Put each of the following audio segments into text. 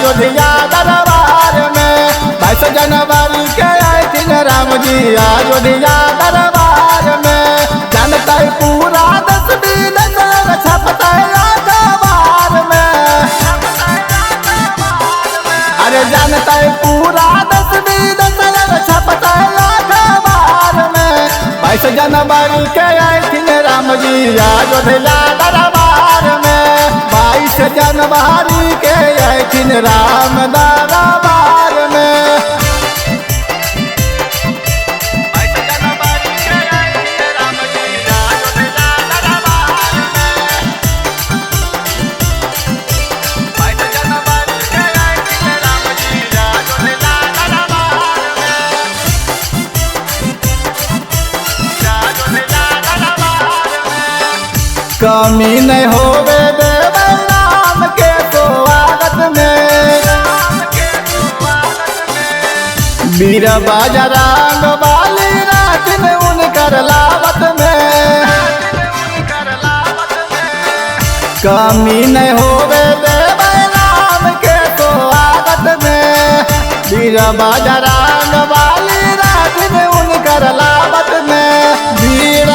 अयोध्या दरबार में। 22 जनवरी के आए राम जी अयोध्या दरबार में। जनता पूरा दस दिन छपता अखबार में। अरे जनता पूरा दस दिन छपता अखबार में। 22 जनवरी के आए राम जी अयोध्या दरबार में। 22 जनवरी के आए राम दरबार में। कमी नहीं होवे देवे राम के स्वागत में। वीर बजरंग बाली रातिन उनकर लावत में। कमी नहीं होवे देवे राम के स्वागत में। वीर बजरंग बाली रातिन उनकर लावत में। वीर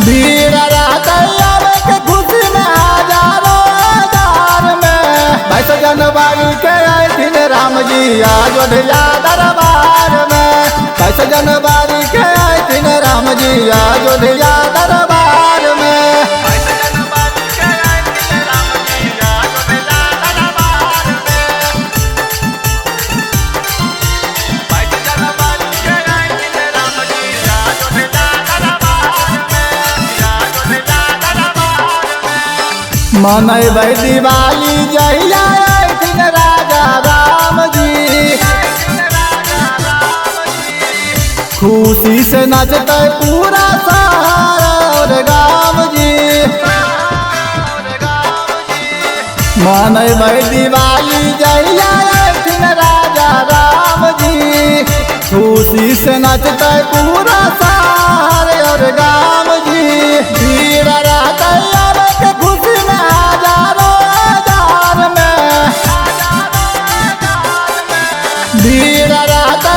भीड़ रहता के खुशी में हजारों हजार में। 22 जनवरी के आए राम जी अयोध्या दरबार में। 22 जनवरी के आए राम जी अयोध्या दरबार में। मनैबै दिवाली जहिया आइथिन राजा राम जी। खुशी से नचते पूरा शहर और गाँव जी। मनैबै दिवाली जहिया आइथिन राजा राम जी। खुशी से नचते पूरा शहर और गाँव जी। भीड़ रहता भीड़ रहता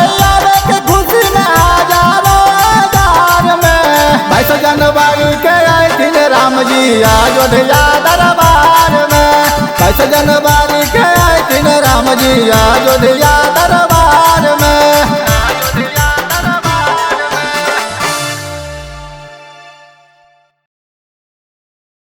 के खुशी में हजारों हजार में। 22 जनवरी के आए राम जी अयोध्या दरबार में। 22 जनवरी के आए राम जी अयोध्या